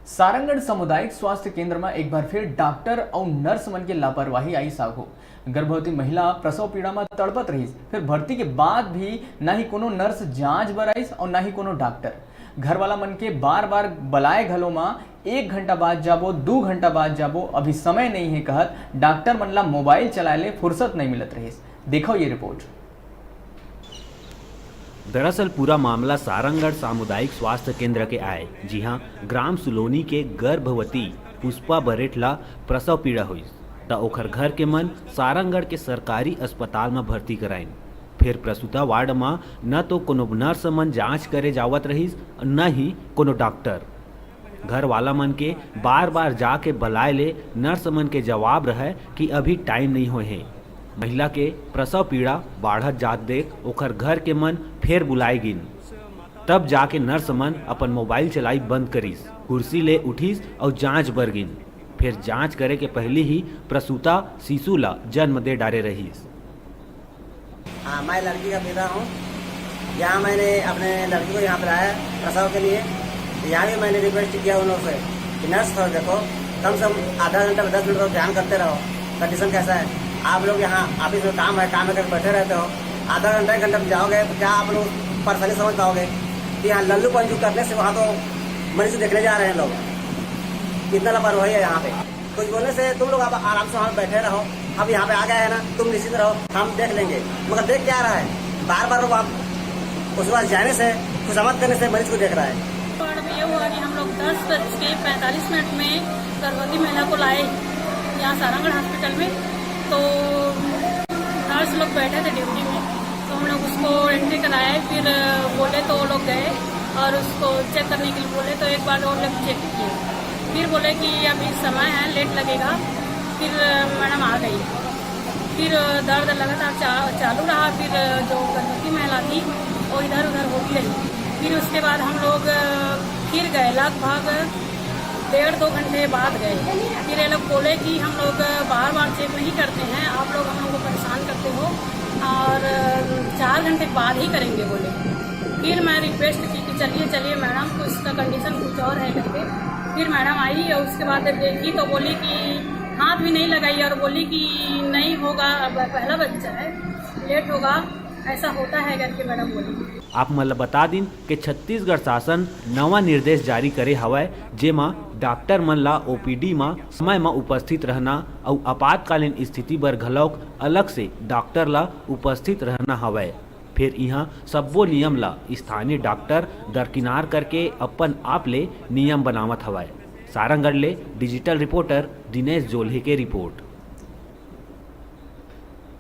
सारंगगढ़ सामुदायिक स्वास्थ्य केंद्र में एक बार फिर डॉक्टर और नर्स मन के लापरवाही आई सागो। गर्भवती महिला प्रसव पीड़ा में तड़पत रही, फिर भर्ती के बाद भी ना ही कोनो नर्स जांच बराइस और ना ही कोनो डॉक्टर। घर वाला मन के बार बार बलाए घलो में 1 घंटा बाद जाबो 2 घंटा बाद जाबो, अभी समय नहीं है कहत डॉक्टर मन ला मोबाइल चलाए ले फुर्सत नहीं मिलत रही। देखो ये रिपोर्ट। दरअसल पूरा मामला सारंगगढ़ सामुदायिक स्वास्थ्य केंद्र के आए, जी हाँ, ग्राम सुलोनी के गर्भवती पुष्पा बरेटला प्रसव पीड़ा हुई त ओखर घर के मन सारंगगढ़ के सरकारी अस्पताल में भर्ती कराइन। फिर प्रसूता वार्ड में न तो कोनो नर्स मन जांच करे जावत रहीस, न ही कोनो डॉक्टर। घर वाला मन के बार बार जाके बुलाए ले नर्स मन के जवाब रहे कि अभी टाइम नहीं होए है। महिला के प्रसव पीड़ा बाढ़त जात देख ओखर घर के मन फिर बुलाए गिन। तब जाके नर्स मन अपन मोबाइल चलाई बंद करीस, कुर्सी ले उठीस और जांच बर गिन। फिर जांच करे के पहले ही प्रसूता शिशु ला जन्म दे डारे रहीस। हाँ, मैं लड़की का पिता हूँ। यहाँ मैंने अपने लड़की को यहाँ पर आया प्रसव के लिए। यहाँ भी मैंने रिक्वेस्ट किया उन लोगों से कि नर्स थोड़ा देखो, कम से कम आधा घंटा 10 मिनट ध्यान करते रहो कंडीशन कैसा है। आप लोग यहाँ ऑफिस में काम है करके बैठे रहते हो, आधा घंटा 1 घंटा में जाओगे तो क्या आप लोग परेशानी समझ पाओगे कि यहाँ लल्लू पंजू करने से वहाँ तो मरीज देखने जा रहे हैं लोग। कितना लापरवाही है यहाँ पे। कुछ बोलने से तुम लोग आप आराम से वहाँ बैठे रहो। अब यहाँ पे आ गए हैं ना, तुम निश्चित रहो, हम देख लेंगे। मगर देख क्या रहा है, बार बार आप उस बार जाने से खुशामद करने से मरीज को देख रहा है। ये हुआ कि हम लोग 10:45 में गर्भवती महिला को लाए यहाँ सारंगगढ़ हॉस्पिटल में। तो नर्स लोग बैठे थे ड्यूटी में, तो हम लोग उसको एंट्री कराए। फिर बोले तो वो लोग गए और उसको चेक करने के लिए बोले, तो एक बार वो लोग चेक किए। फिर बोले कि अभी समय है, लेट लगेगा। फिर मैडम आ गई। फिर दर्द लगातार चालू रहा। फिर जो गर्भवती महिला थी वो इधर उधर हो भी रही। फिर उसके बाद हम लोग फिर गए, लगभग 1.5-2 घंटे बाद गए। फिर ये लोग बोले कि हम लोग बार बार चेक नहीं करते हैं, आप लोग हम लोग को परेशान करते हो और 4 घंटे बाद ही करेंगे बोले। फिर मैं रिक्वेस्ट की कि चलिए मैडम, तो इसका कंडीशन कुछ और है करके। फिर मैडम आई और उसके बाद देखी तो बोली कि हाथ भी नहीं लगाई और बोली कि नहीं होगा, पहला बच्चा है, लेट होगा, ऐसा होता है करके मैडम बोली। आप मतलब बता दिन कि छत्तीसगढ़ शासन नवा निर्देश जारी करे हवय, जेमा डॉक्टर मन ला ओपीडी में समय में उपस्थित रहना और आपातकालीन स्थिति बर घलौक अलग से डॉक्टर ला उपस्थित रहना हवय। फिर यहाँ सब्बो नियम ला स्थानीय डॉक्टर दरकिनार करके अपन आप ले नियम बनावत हवय। सारंगगढ़ ले डिजिटल रिपोर्टर दिनेश जोल्हे के रिपोर्ट।